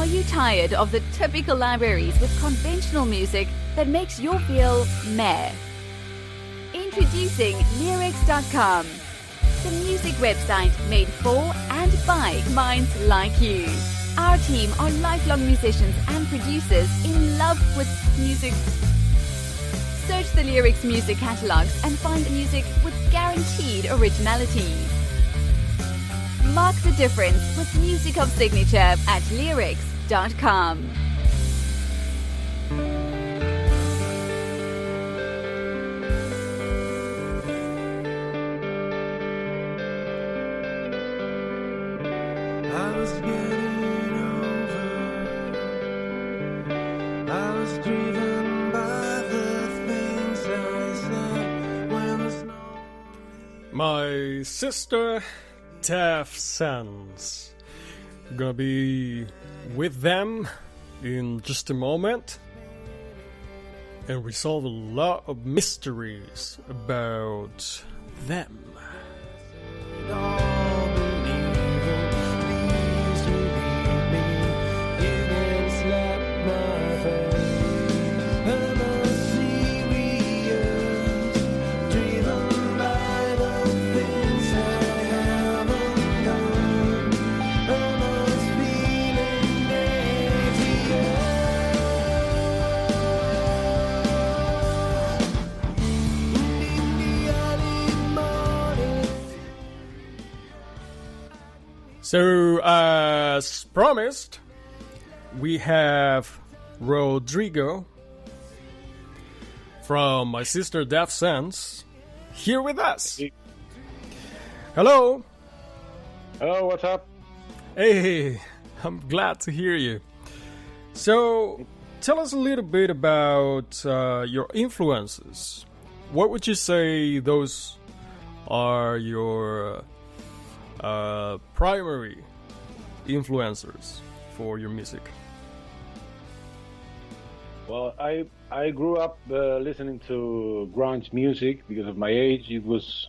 you tired of the typical libraries with conventional music that makes you feel meh? Introducing Leerecs.com, the music website made for and by minds like you. Our team are lifelong musicians and producers in love with music. Search the Leerecs music catalogs and find music with guaranteed originality. Mark the difference with music of signature at Leerecs.com. I was getting over. I was driven by the things I said when the snow. My sister Deaf Sense. Gonna be with them in just a moment and resolve a lot of mysteries about them. Don't believe it. Please believe me. You can slap my face. I'm a serious, driven by the things I haven't done. I'm a feeling So, as promised, we have Rodrigo from My Sister Deaf Sense here with us. Hello. Hello, what's up? Hey, I'm glad to hear you. So, tell us a little bit about your influences. What would you say those are your primary influencers for your music? Well, I grew up listening to grunge music because of my age. It was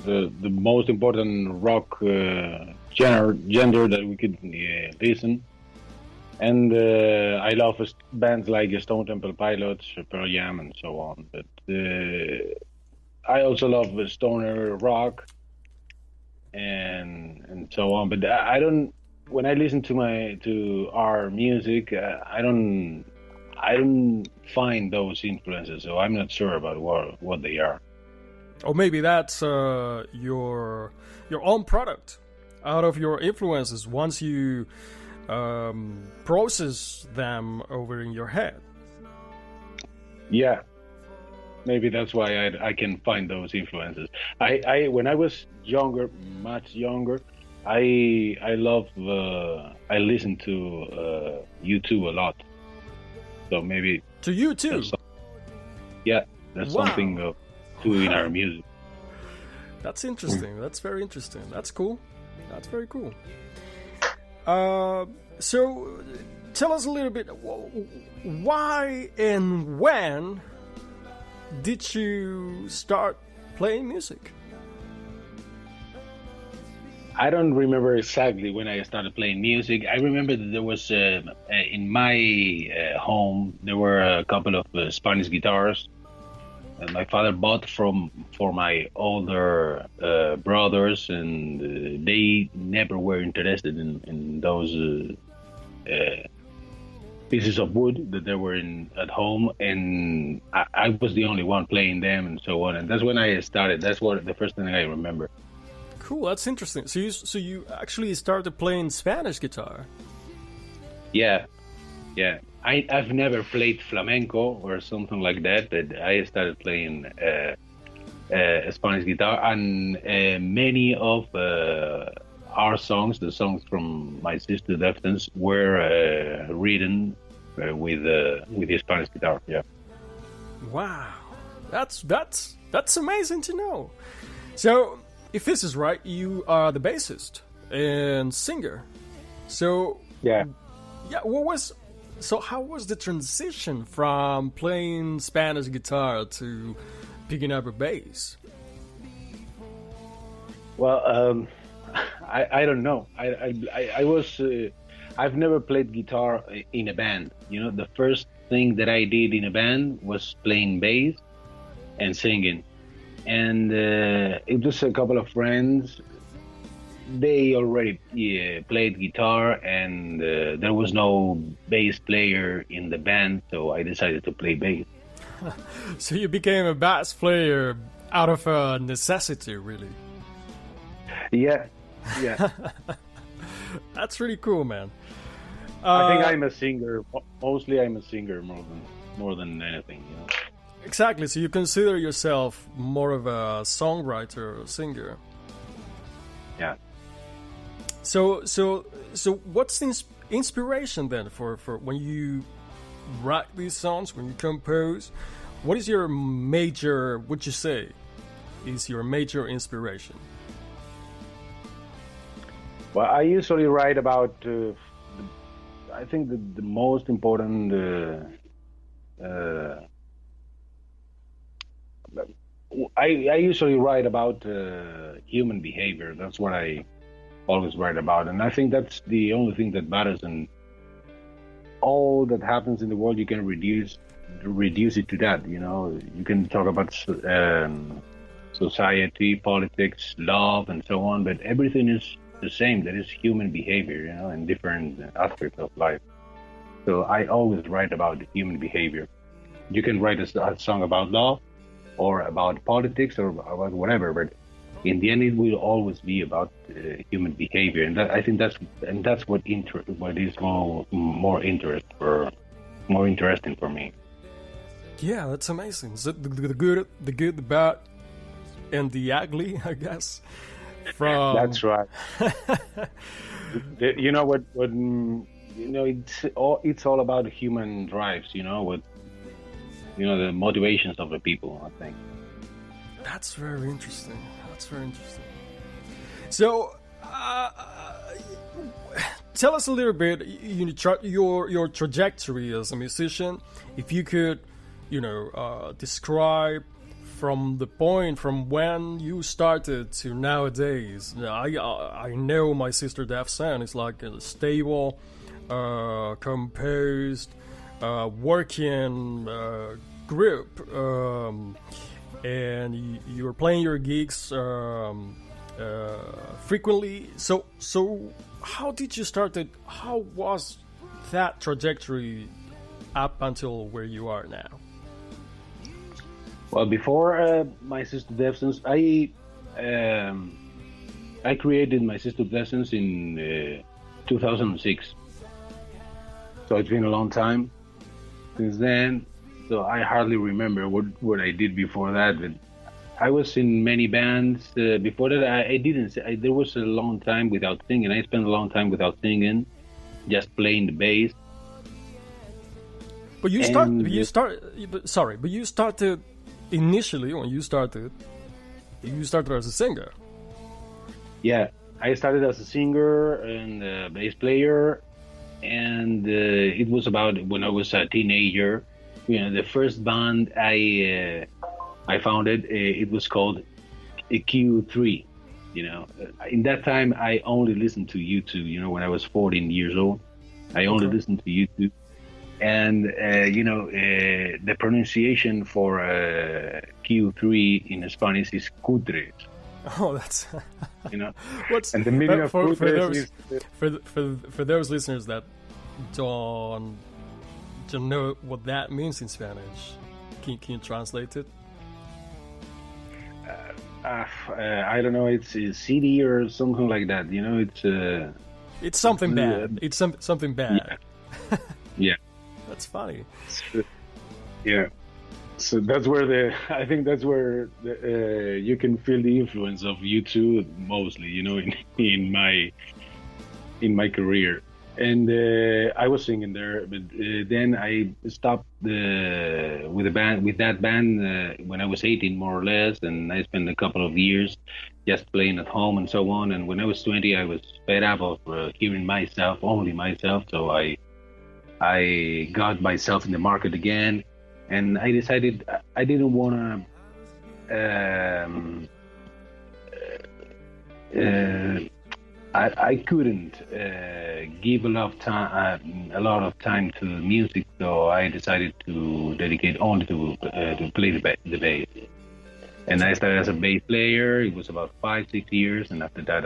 the most important rock genre that we could listen. And I love bands like Stone Temple Pilots, Pearl Jam, and so on. But I also love stoner rock and so on. But I don't. When I listen to our music, I don't find those influences. So I'm not sure about what they are. Or maybe that's your own product out of your influences once you process them over in your head. Yeah, maybe that's why I can find those influences. I when I was younger, much younger, I I listened to U2 a lot. So maybe To you too. That's Wow. something too in our music. That's interesting. That's very interesting. That's cool. That's very cool. So, tell us a little bit. Why and when did you start playing music? I don't remember exactly when I started playing music. I remember that there was in my home there were a couple of Spanish guitars that my father bought for my older brothers, and they never were interested in those pieces of wood that there were at home, and I was the only one playing them and so on. And that's when I started. That's the first thing I remember. Cool, that's interesting. So you actually started playing Spanish guitar. Yeah. I've never played flamenco or something like that, but I started playing Spanish guitar, and many of our songs, the songs from My Sister Deaf Sense, were written with the Spanish guitar. Yeah. Wow, that's amazing to know. So, if this is right, you are the bassist and singer. So Yeah. how was the transition from playing Spanish guitar to picking up a bass? Well, I don't know. I was I've never played guitar in a band. The first thing that I did in a band was playing bass and singing. And it was a couple of friends. They already played guitar, and there was no bass player in the band, so I decided to play bass. So you became a bass player out of necessity, really. Yeah. That's really cool, man. I think I'm a singer. Mostly, I'm a singer more than anything. Exactly. So you consider yourself more of a songwriter or singer. Yeah. So what's the inspiration then for when you write these songs, when you compose? What is your major? Would you say is your major inspiration? Well, I usually write about. I think the most important. I usually write about human behavior. That's what I always write about, and I think that's the only thing that matters. And all that happens in the world, you can reduce it to that. You can talk about society, politics, love, and so on, but everything is the same. That is human behavior, in different aspects of life. So I always write about human behavior. You can write a song about love, or about politics, or about whatever, but in the end, it will always be about human behavior, and I think that's what is more interesting for me. Yeah, that's amazing. So the good, the bad, and the ugly, I guess. That's right. It's all about human drives. The motivations of the people, I think. That's very interesting. So, tell us a little bit your trajectory as a musician. If you could, describe from the point from when you started to nowadays. I know my sister Deaf Sound is like a stable, composed, working group, and you're playing your gigs frequently. So how did you start it? How was that trajectory up until where you are now? Well, before my sister Deaf Sound, I created my sister Deaf Sound in 2006. So it's been a long time since then. So I hardly remember what I did before that. But I was in many bands. Before that, I didn't. There was a long time without singing. I spent a long time without singing, just playing the bass. But you started initially when you started as a singer. Yeah, I started as a singer and a bass player, and it was about when I was a teenager. The first band I founded, it was called Q3. In that time I only listened to YouTube. When I was 14 years old, I only listened to YouTube, and the pronunciation for Q3 in Spanish is cutres. Oh, that's What's and the meaning of cutres for those listeners that don't know what that means in Spanish. Can you translate it? I don't know. It's a CD or something like that. It's something bad. It's something bad. Yeah. That's funny. Yeah. So that's where I think that's where you can feel the influence of YouTube mostly. In my career. And I was singing there, but then I stopped with that band when I was 18, more or less, and I spent a couple of years just playing at home and so on. And when I was 20, I was fed up of hearing only myself. So I got myself in the market again, and I decided I didn't want to I couldn't give a lot of time to music, so I decided to dedicate only to play the bass. And I started as a bass player. It was about 5, 6 years, and after that,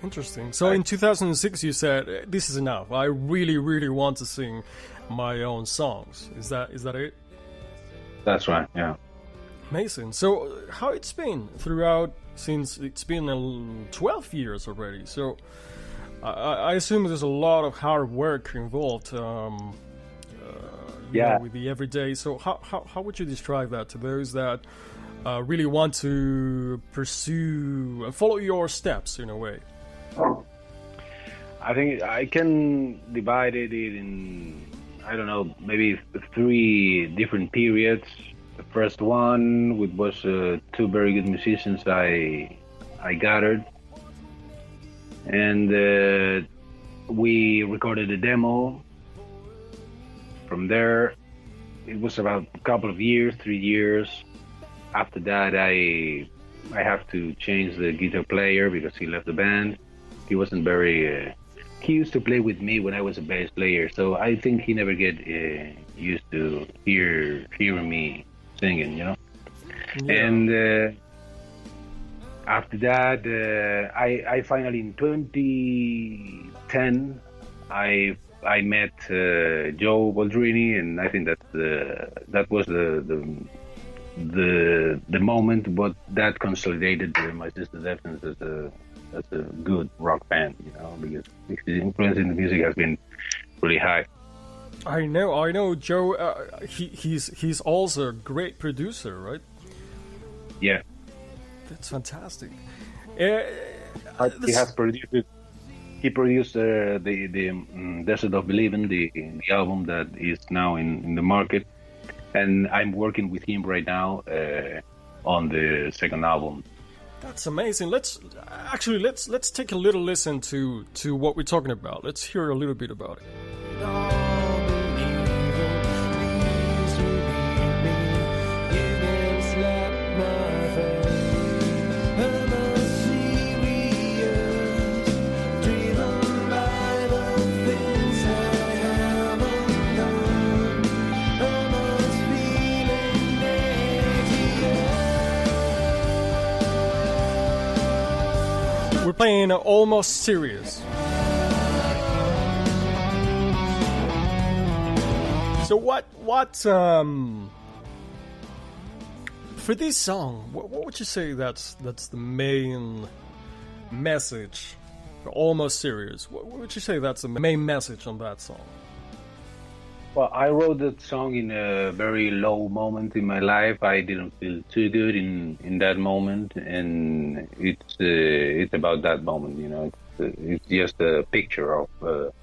Interesting. So in 2006, you said, "This is enough. I really, really want to sing my own songs." Is that it? That's right. Yeah. Amazing. So how it's been throughout, since it's been 12 years already. So I assume there's a lot of hard work involved. Yeah. With the everyday. So how would you describe that to those that really want to pursue and follow your steps in a way? I think I can divide it in, I don't know, maybe 3 different periods. The first one was 2 very good musicians I gathered, and we recorded a demo. From there, it was about a couple of years, 3 years. After that, I have to change the guitar player because he left the band. He wasn't very. He used to play with me when I was a bass player, so I think he never get used to hearing me singing, you know. Yeah. And after that, I finally in 2010 I met Joe Baldrini, and I think that was the moment, but that consolidated my sister's absence as a good rock band, you know, because his influence in the music has been really high. I know, Joe. He's also a great producer, right? Yeah, that's fantastic. He has produced. He produced the Desert of Believing, the album that is now in the market, and I'm working with him right now on the second album. That's amazing. Let's take a little listen to what we're talking about. Let's hear a little bit about it. We're playing Almost Serious. So what for this song, what would you say that's the main message? Almost Serious. What would you say that's the main message on that song? Well, I wrote that song in a very low moment in my life. I didn't feel too good in that moment, and it's about that moment, you know. It's just a picture of a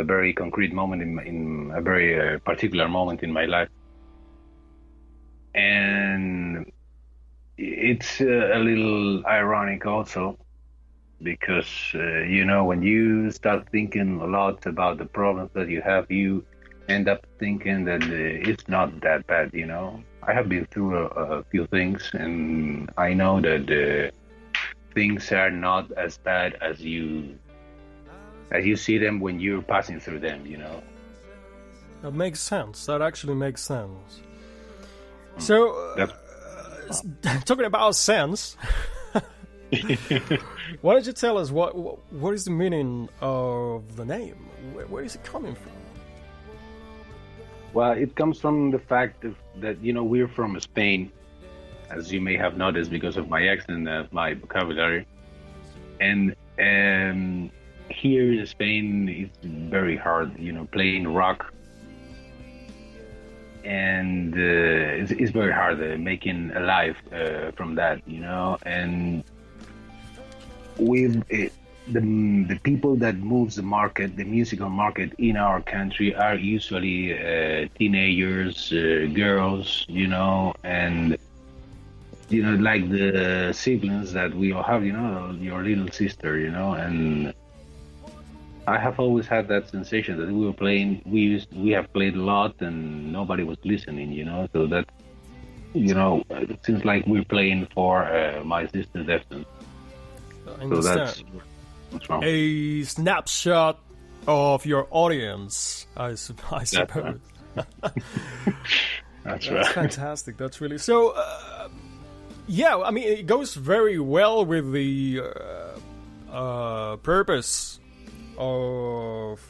very concrete moment in a very particular moment in my life, and it's a little ironic also, because you know, when you start thinking a lot about the problems that you have, you end up thinking that it's not that bad, you know. I have been through a few things, and I know that things are not as bad as you see them when you're passing through them, you know. That makes sense. That actually makes sense. So, talking about sense, why don't you tell us what is the meaning of the name? Where is it coming from? Well, it comes from the fact that, you know, we're from Spain, as you may have noticed because of my accent and my vocabulary. And here in Spain, it's very hard, you know, playing rock. And it's very hard making a life from that, you know. And with the people that moves the market, the musical market in our country, are usually teenagers, girls, you know, and you know, like the siblings that we all have, you know, your little sister, you know. And I have always had that sensation that we were playing, we have played a lot and nobody was listening, you know. So that, you know, it seems like we're playing for my sister's absence. I understand. So wrong. a snapshot of your audience, I suppose. That's That's right. fantastic. That's really so. Yeah, I mean, it goes very well with the purpose of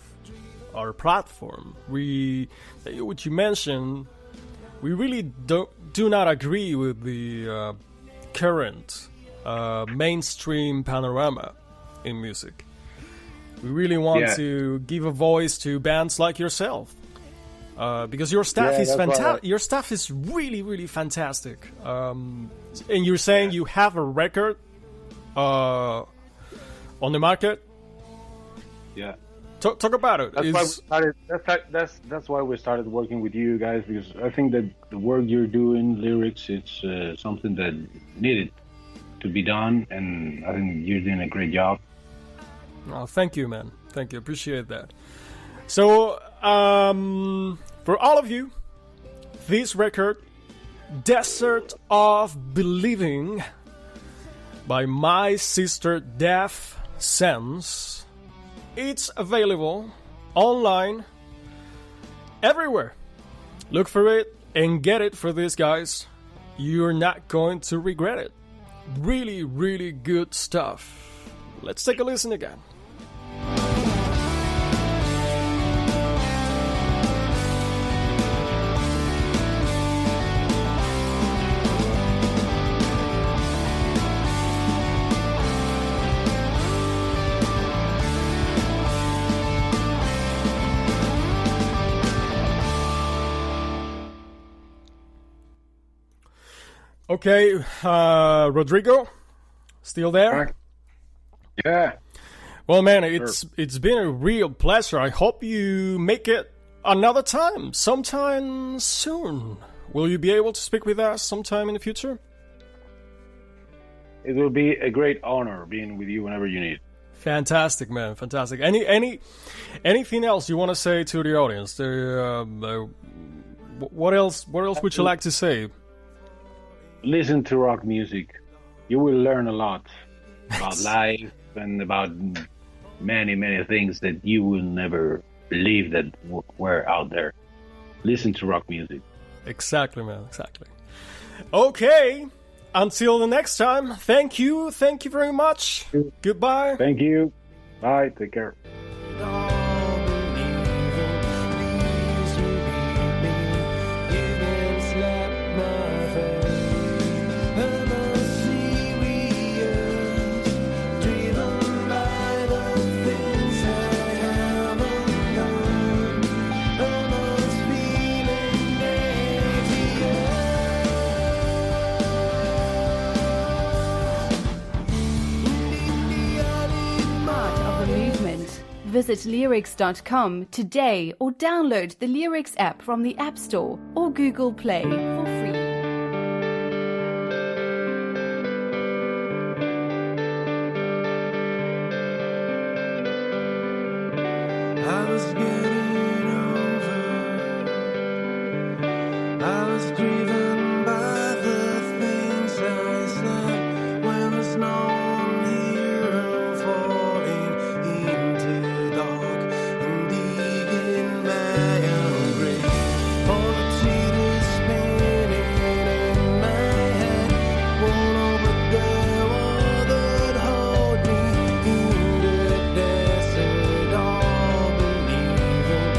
our platform. What you mentioned, we really do not agree with the current mainstream panorama in music. We really want to give a voice to bands like yourself. Because your staff is fantastic. Your staff is really, really fantastic. And you're saying you have a record on the market. Yeah. Talk about it. That's why we started. That's why we started working with you guys, because I think that the work you're doing, lyrics, it's something that needed to be done, and I think you're doing a great job. Oh, thank you, man. Thank you. Appreciate that. So, for all of you, this record, Desert of Believing, by my sister Def Sense, it's available online everywhere. Look for it and get it for these guys. You're not going to regret it. Really, really good stuff. Let's take a listen again. Okay, Rodrigo, still there? Yeah. Well, man, it's been a real pleasure. I hope you make it another time, sometime soon. Will you be able to speak with us sometime in the future? It will be a great honor being with you whenever you need. Fantastic, man, fantastic. Anything else you want to say to the audience? What else would you like to say? Listen to rock music. You will learn a lot about life and about many, many things that you will never believe that were out there. Listen to rock music. Exactly, man, exactly. Okay, until the next time, thank you very much. Goodbye. Thank you. Bye, take care. Visit Leerecs.com today or download the Leerecs app from the App Store or Google Play for free. I was getting over. I was driven by the things I said when there's no one here. I'm falling into dark and digging my own grave. All the cheetahs spinning in my head won't open the wall that hold me in the desert. All believing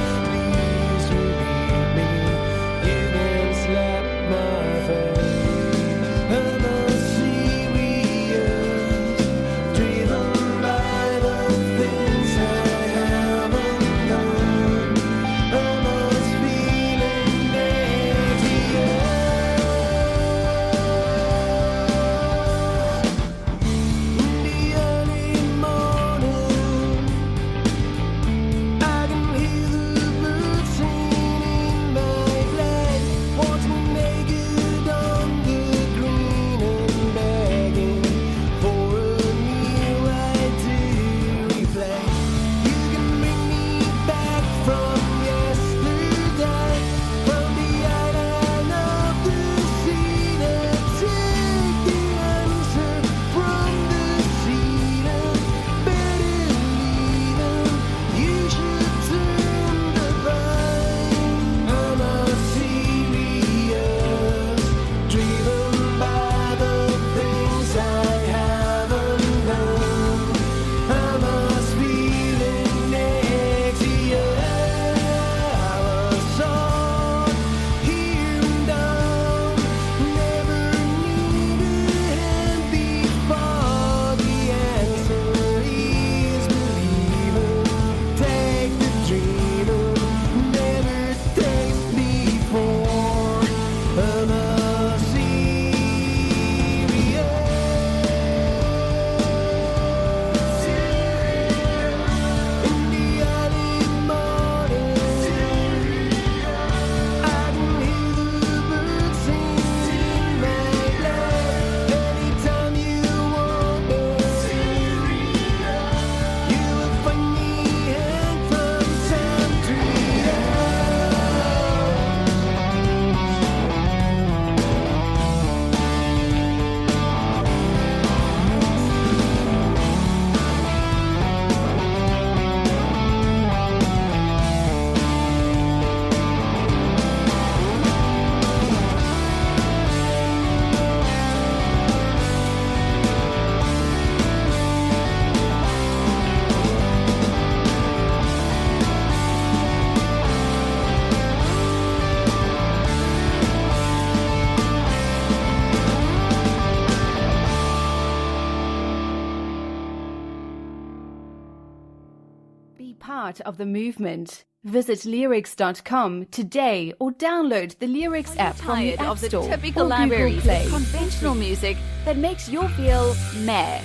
part of the movement. Visit Leerecs.com today or download the Leerecs app from the App Store of the typical or libraries Google Play. with conventional music that makes you feel meh.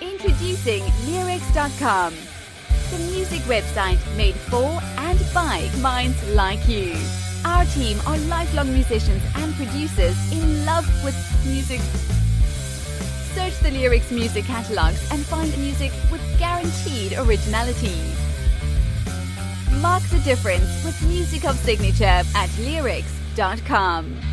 Introducing Leerecs.com, the music website made for and by minds like you. Our team are lifelong musicians and producers in love with music. Search the Leerecs music catalogs and find music with guaranteed originality. Mark the difference with music of signature at Leerecs.com.